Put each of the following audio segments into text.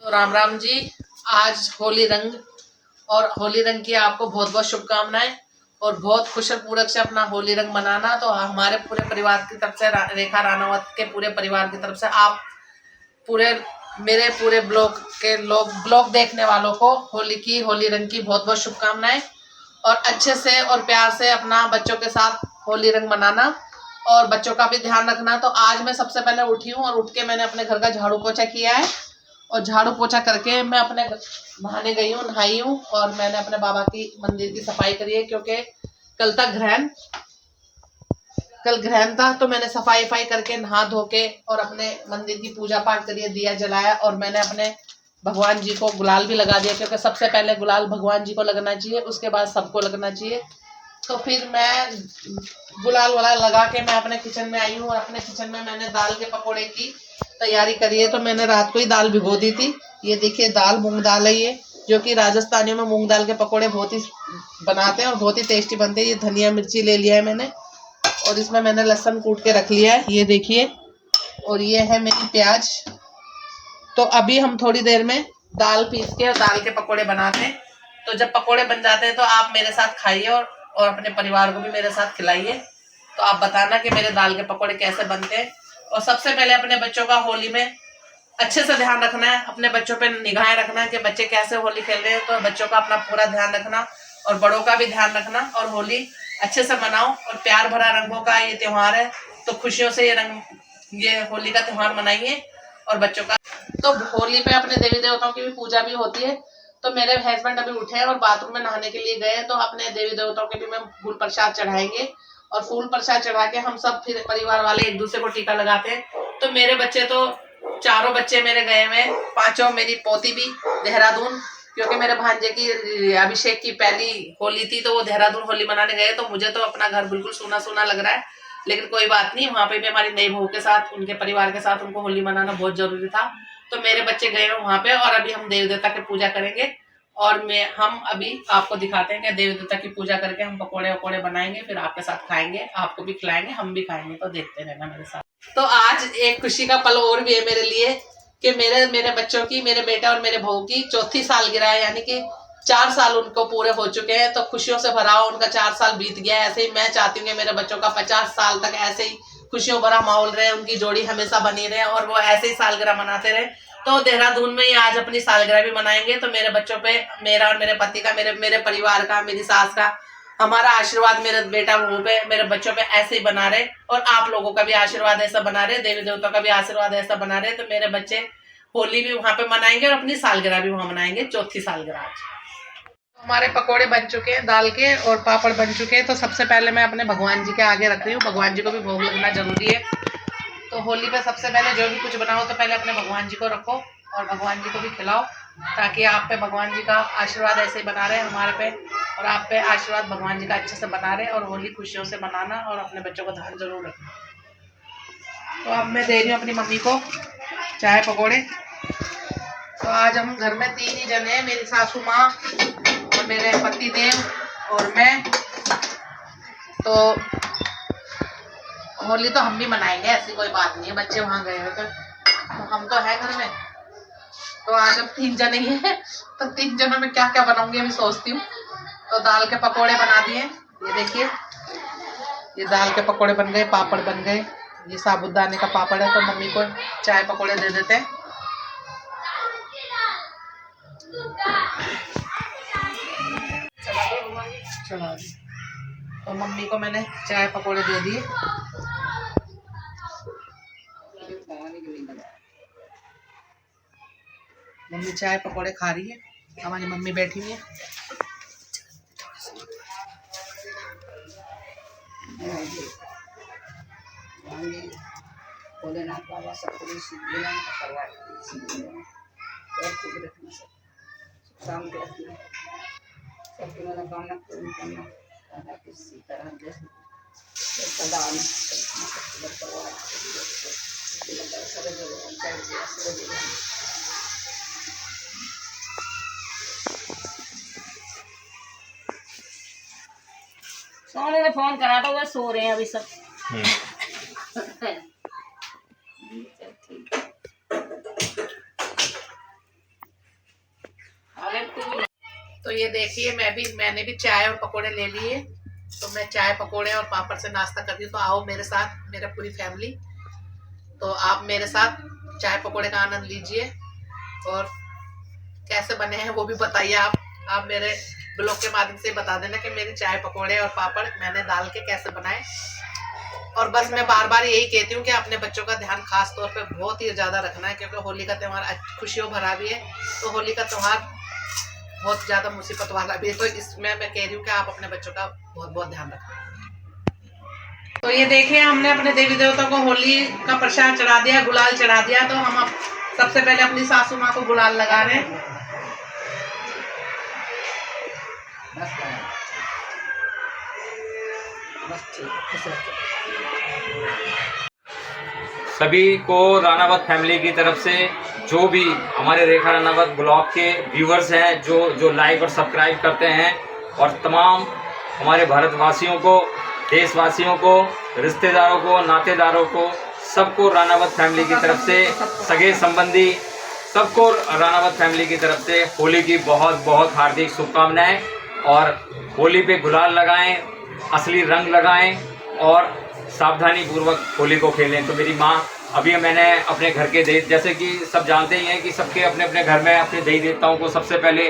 तो राम राम जी। आज होली रंग और होली रंग की आपको बहुत बहुत शुभकामनाएं और बहुत खुशपूर्वक से अपना होली रंग मनाना। तो हमारे पूरे परिवार की तरफ से, रेखा रानावत के पूरे परिवार की तरफ से, आप पूरे मेरे पूरे ब्लॉग देखने वालों को होली रंग की बहुत बहुत शुभकामनाएं। और अच्छे से और प्यार से अपना बच्चों के साथ होली रंग मनाना और बच्चों का भी ध्यान रखना। तो आज मैं सबसे पहले उठी हूँ और उठ के मैंने अपने घर का झाड़ू पोछा किया है और झाड़ू पोछा करके मैं अपने नहाने गई हूँ, नहाई हूँ और मैंने अपने बाबा की मंदिर की सफाई करी है क्योंकि कल ग्रहण था। तो मैंने सफाई करके नहा धो के और अपने मंदिर की पूजा पाठ करी, दिया जलाया और मैंने अपने भगवान जी को गुलाल भी लगा दिया क्योंकि सबसे पहले गुलाल भगवान जी को लगना चाहिए, उसके बाद सबको लगना चाहिए। तो फिर मैं गुलाल वुलाल लगा के मैं अपने किचन में आई हूँ और अपने किचन में मैंने दाल के पकौड़े की तैयारी करी है। तो मैंने रात को ही दाल भिगो दी थी। ये देखिए दाल, मूंग दाल है ये, जो कि राजस्थानियों में मूंग दाल के पकौड़े बहुत ही बनाते हैं और बहुत ही टेस्टी बनते हैं। ये धनिया मिर्ची ले लिया है मैंने और इसमें मैंने लहसुन कूट के रख लिया है, ये देखिए। और ये है मेरी प्याज। तो अभी हम थोड़ी देर में दाल पीस के और दाल के पकौड़े बनाते हैं। तो जब पकौड़े बन जाते हैं तो आप मेरे साथ खाइए और अपने परिवार को भी मेरे साथ खिलाइए। तो आप बताना कि मेरे दाल के पकौड़े कैसे बनते हैं। और सबसे पहले अपने बच्चों का होली में अच्छे से ध्यान रखना है, अपने बच्चों पे निगाहें रखना है कि बच्चे कैसे होली खेल रहे हैं। तो बच्चों का अपना पूरा ध्यान रखना और बड़ों का भी ध्यान रखना और होली अच्छे से मनाओ। और प्यार भरा रंगों का ये त्योहार है, तो खुशियों से ये होली का त्योहार मनाइए। और बच्चों का तो होली पे अपने देवी देवताओं की भी पूजा भी होती है। तो मेरे हस्बैंड अभी उठे हैं और बाथरूम में नहाने के लिए गए हैं। तो अपने देवी देवताओं के भी मैं फूल प्रसाद चढ़ाएंगे और फूल प्रसाद चढ़ा के हम सब फिर परिवार वाले एक दूसरे को टीका लगाते हैं। तो मेरे बच्चे तो चारों बच्चे मेरे गए हुए, पांचों, मेरी पोती भी देहरादून, क्योंकि मेरे भांजे की अभिषेक की पहली होली थी तो वो देहरादून होली मनाने गए। तो मुझे तो अपना घर बिल्कुल सूना सूना लग रहा है, लेकिन कोई बात नहीं, वहां पे भी हमारी नई बहू के साथ, उनके परिवार के साथ उनको होली मनाना बहुत जरूरी था। तो मेरे बच्चे गए हैं वहां पे और अभी हम देवी देवता की पूजा करेंगे। और हम अभी आपको दिखाते हैं कि देवी देवता की पूजा करके हम पकोड़े वकोड़े बनाएंगे, फिर आपके साथ खाएंगे, आपको भी खिलाएंगे, हम भी खाएंगे। तो देखते रहना मेरे साथ। तो आज एक खुशी का पल और भी है मेरे लिए कि मेरे बच्चों की, मेरे बेटा और मेरे बहू की चौथी सालगिरह है, यानी कि 4 साल उनको पूरे हो चुके हैं। तो खुशियों से भरा हुआ उनका 4 साल बीत गया है। ऐसे ही मैं चाहती हूँ कि मेरे बच्चों का 50 साल तक ऐसे ही खुशियों भरा माहौल रहे, उनकी जोड़ी हमेशा बनी रहे और वो ऐसे ही सालगिरह मनाते रहे। तो देहरादून में ही आज अपनी सालगिरह भी मनाएंगे। तो मेरे बच्चों पे, मेरा और मेरे पति का, मेरे परिवार का, मेरी सास का, हमारा आशीर्वाद मेरे बेटा बहू पे, मेरे बच्चों पे ऐसे ही बना रहे और आप लोगों का भी आशीर्वाद ऐसा बना रहे, देवी देवताओं का भी आशीर्वाद ऐसा बना रहे। तो मेरे बच्चे होली भी वहां पे मनाएंगे और अपनी सालगिरह भी वहां मनाएंगे, चौथी सालगिरह आज। हमारे पकोड़े बन चुके हैं दाल के और पापड़ बन चुके हैं। तो सबसे पहले मैं अपने भगवान जी के आगे रख रही हूँ, भगवान जी को भी भोग लगना जरूरी है। तो होली पे सबसे पहले जो भी कुछ बनाओ तो पहले अपने भगवान जी को रखो और भगवान जी को भी खिलाओ, ताकि आप पे भगवान जी का आशीर्वाद ऐसे ही बना रहे हमारे पे, और आप पे आशीर्वाद भगवान जी का अच्छे से बना रहे। और होली खुशियों से मनाना और अपने बच्चों को ध्यान जरूर रखना। तो अब मैं दे रही हूँ अपनी मम्मी को चाय पकौड़े। तो आज हम घर में 3 ही जने हैं, मेरी सासू माँ और मेरे पति देव और मैं। तो होली तो हम भी मनाएंगे, ऐसी कोई बात नहीं है, बच्चे वहां गए हुए तो हम तो है घर में। तो आज हम 3 जने ही हैं, तो 3 जनों में क्या क्या बनाऊंगी अभी सोचती हूँ। तो दाल के पकोड़े बना दिए, ये देखिए, ये दाल के पकोड़े बन गए, पापड़ बन गए, ये साबुदाने का पापड़ है। तो मम्मी को चाय पकोड़े दे देते हैं। चला दी। तो मम्मी को मैंने चाय पकोड़े दे दिए। मम्मी चाय पकोड़े खा रही है, हमारी मम्मी बैठी हुई है। भोलेनाथ बाबा सबको शांति रखना, सबकी मनोकामना पूर्ण करना, किसी तरह सोनू ने फोन करा था, वो सो रहे हैं अभी सब। तो ये देखिए मैंने भी चाय और पकोड़े ले लिए। तो मैं चाय पकोड़े और पापड़ से नाश्ता कर रही हूँ। तो आओ मेरे साथ, मेरा पूरी फैमिली, तो आप मेरे साथ चाय पकोड़े का आनंद लीजिए और कैसे बने हैं वो भी बताइए। आप मेरे ब्लॉग के माध्यम से बता देना कि मेरे चाय पकोड़े और पापड़ मैंने डाल के कैसे बनाए। और बस मैं बार बार यही कहती हूँ कि अपने बच्चों का ध्यान खास तौर पे बहुत ही ज़्यादा रखना है, क्योंकि होली का त्यौहार खुशियों भरा भी है। तो होली का त्यौहार बहुत ज़्यादा मुसीबत वाला भी है। तो इसमें मैं कह रही हूँ कि आप अपने बच्चों का बहुत बहुत ध्यान रखें। तो ये देखिए हमने अपने देवी देवता को होली का प्रसाद चढ़ा दिया, गुलाल चढ़ा दिया। तो हम अब सबसे पहले अपनी सासू माँ को गुलाल लगा रहे हैं। सभी को रानावत फैमिली की तरफ से, जो भी हमारे रेखा रानावत ब्लॉग के व्यूवर्स हैं, जो लाइक और सब्सक्राइब करते हैं, और तमाम हमारे भारतवासियों को, देशवासियों को, रिश्तेदारों को, नातेदारों को, सबको रानावत फैमिली की तरफ से, सगे संबंधी सबको रानावत फैमिली की तरफ से होली की बहुत बहुत हार्दिक शुभकामनाएं। और होली पे गुलाल लगाएं, असली रंग लगाएं और सावधानी पूर्वक होली को खेलें। तो मेरी माँ, अभी मैंने अपने घर के जैसे कि सब जानते ही हैं कि सबके अपने अपने घर में अपने देवी देवताओं को सबसे पहले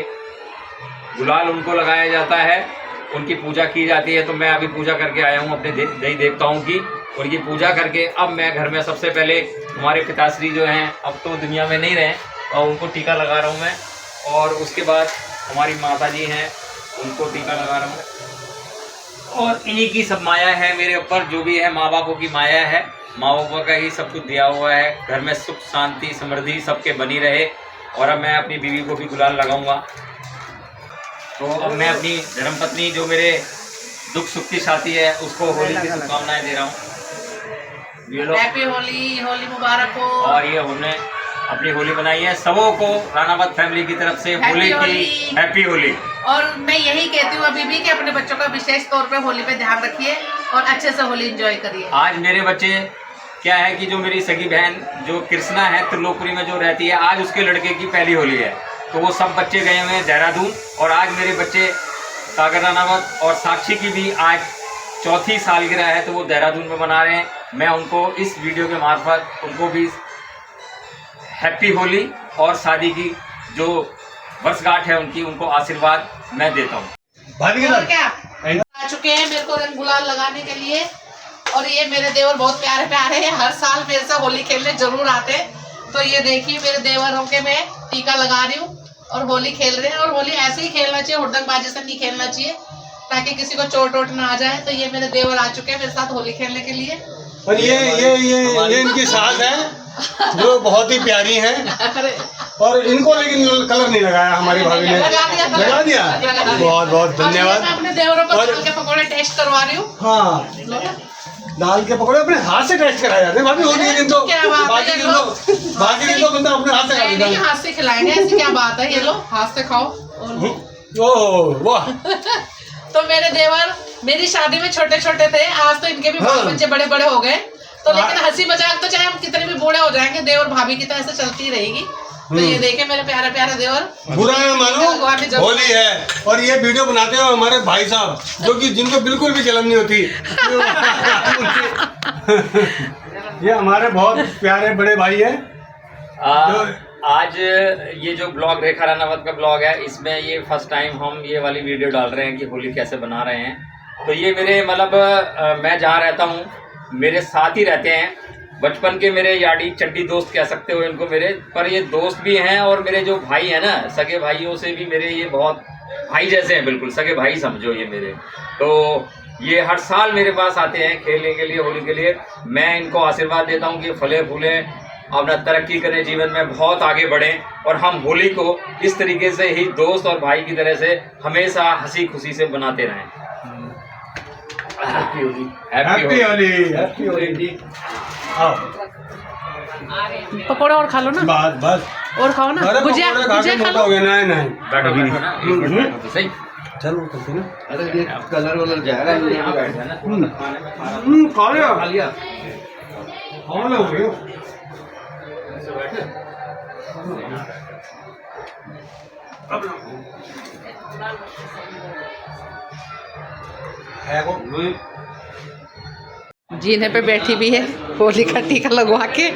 गुलाल उनको लगाया जाता है, उनकी पूजा की जाती है। तो मैं अभी पूजा करके आया हूँ अपने देवी देवताओं की, उनकी पूजा करके अब मैं घर में सबसे पहले हमारे पिताश्री जो हैं अब तो दुनिया में नहीं रहे, और उनको टीका लगा रहा हूँ मैं। और उसके बाद हमारी माता जी हैं, उनको टीका लगा रहा हूँ। और इन्हीं की सब माया है मेरे ऊपर, जो भी है माँ बापों की माया है, माँ बापों का ही सब कुछ दिया हुआ है। घर में सुख शांति समृद्धि सबके बनी रहे। और अब मैं अपनी बीवी को भी गुलाल लगाऊंगा। तो अब मैं अपनी धर्मपत्नी जो मेरे दुख सुख की साथी है उसको होली की शुभकामनाएं दे रहा हूँ। हैप्पी होली, होली मुबारक हो। और ये हमने अपनी होली बनाई है, सबों को रानावत फैमिली की तरफ से होली की हैप्पी होली। और मैं यही कहती हूँ अभी भी कि अपने बच्चों का विशेष तौर पे होली पे ध्यान रखिए और अच्छे से होली एंजॉय करिए। आज मेरे बच्चे क्या है कि जो मेरी सगी बहन जो कृष्णा है त्रिलोकपुरी में जो रहती है, आज उसके लड़के की पहली होली है। तो वो सब बच्चे गए हुए हैं देहरादून, और आज मेरे बच्चे सागर रानावत और साक्षी की भी आज चौथी सालगिरह है, तो वो देहरादून में मना रहे हैं। मैं उनको इस वीडियो के मार्फत उनको भी हैप्पी होली और शादी की जो वर्षगांठ है उनकी, उनको आशीर्वाद मैं देता हूँ। और क्या आ चुके हैं मेरे को रंग गुलाल लगाने के लिए, और ये मेरे देवर बहुत प्यारे प्यारे हैं, हर साल मेरे से होली खेलने जरूर आते हैं। तो ये देखिए मेरे देवरों के मैं टीका लगा रही हूँ और होली खेल रहे हैं। और होली ऐसे ही खेलना चाहिए, हुड़दंगबाजी से नहीं खेलना चाहिए, ताकि किसी को चोट वोट ना आ जाए। तो ये मेरे देवर आ चुके हैं मेरे साथ होली खेलने के लिए। और ये इनकी सास है जो बहुत ही प्यारी है, और इनको लेकिन कलर नहीं लगाया हमारी भाभी ने। लगा दिया। बहुत बहुत धन्यवाद। मैं अपने देवरों को दाल के पकौड़े टेस्ट करवा रही हूँ। हाँ, दाल के पकौड़े अपने हाथ से टेस्ट कराए जाते हैं भाभी। होली के दिन तो बाकी दिन तो बंदा अपने हाथ से खा लेता है। हाथ से खिलाएंगे, ऐसी क्या बात है। ये लो हाथ से खाओ। ओह वाह। तो मेरे देवर मेरी शादी में छोटे छोटे थे, आज तो इनके भी बच्चे बड़े बड़े हो गए। तो लेकिन हंसी मजाक तो चाहे हम कितने भी बूढ़े हो जाएंगे, देवर भाभी की तरह से चलती रहेगी। तो ये देखे मेरे प्यारे प्यारे देवर, बुरा ना मानो, होली है। और ये वीडियो बनाते हो हमारे भाई साहब, जो कि जिनको बिल्कुल भी जलन नहीं होती। ये हमारे बहुत प्यारे बड़े भाई हैं। आज ये जो ब्लॉग रेखा रानावत का ब्लॉग है, इसमें ये फर्स्ट टाइम हम ये वाली वीडियो डाल रहे हैं कि होली कैसे बना रहे हैं। तो ये मेरे मतलब मैं जहाँ रहता हूँ मेरे साथ ही रहते हैं, बचपन के मेरे यारी चड्डी दोस्त कह सकते हो इनको मेरे, पर ये दोस्त भी हैं। और मेरे जो भाई हैं ना, सगे भाइयों से भी मेरे ये बहुत भाई जैसे हैं, बिल्कुल सगे भाई समझो ये मेरे। तो ये हर साल मेरे पास आते हैं खेलने के लिए, होली के लिए। मैं इनको आशीर्वाद देता हूँ कि फले फूले, अपना तरक्की करें, जीवन में बहुत आगे बढ़ें, और हम होली को इस तरीके से ही दोस्त और भाई की तरह से हमेशा हंसी खुशी से बनाते रहें। Happy Holi, happy Holi, happy Holi. Pakora और खा लो ना। बस बस और खाओ ना, गुजिया खा लो। नहीं सही चलो करते ना। अरे ये कलर वलर जाएगा खा लिया जीने पे बैठी भी है होली का टीका लगवा के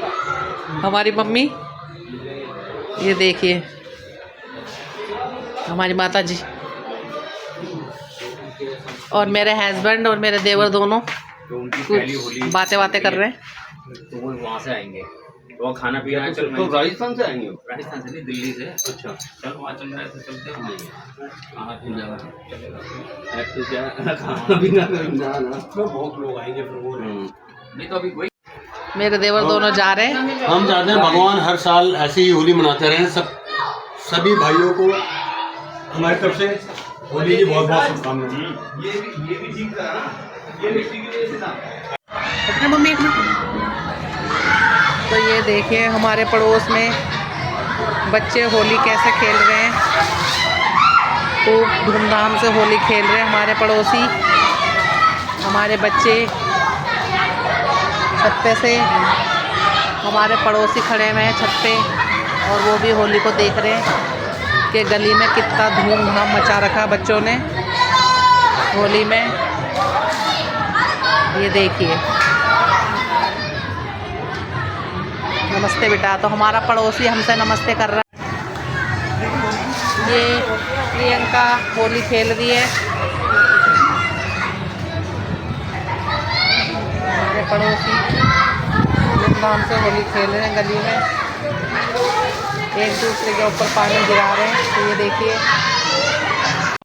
हमारी मम्मी। ये देखिए हमारी माता जी और मेरे हस्बैंड और मेरे देवर दोनों तो उनकी पहली होली बातें कर रहे हैं। तो वो वहाँ से आएंगे, तो वहाँ खाना पीना है। चल तो राजस्थान से आएंगे? राजस्थान से नहीं, दिल्ली से। अच्छा, चल वहाँ चल रहा है तो चलते हैं। खाना पीना चलेगा, तो क्या खाना पीना ना बहुत लोग आएंगे फिर वो नहीं तो अभी कोई। मेरे देवर दोनों जा रहे हैं। हम चाहते हैं भगवान हर साल ऐसी ही होली मनाते रहें। सभी भाइयों को हमारी तरफ से होली की बहुत बहुत शुभकामनाएं। ये भी ठीक करा ना, ये मिट्टी की वजह से ना। मम्मी तो ये देखिए हमारे पड़ोस में बच्चे होली कैसे खेल रहे हैं। खूब धूमधाम से होली खेल रहे हैं हमारे पड़ोसी। हमारे बच्चे छत पे से हमारे पड़ोसी खड़े हुए हैं छत पे और वो भी होली को देख रहे हैं कि गली में कितना धूमधाम मचा रखा बच्चों ने होली में। ये देखिए, नमस्ते बेटा। तो हमारा पड़ोसी हमसे नमस्ते कर रहा है। ये प्रियंका होली खेल रही है। हमारे पड़ोसी धूमधाम से होली खेल रहे हैं गली में, एक दूसरे के ऊपर पानी गिरा रहे हैं। तो ये देखिए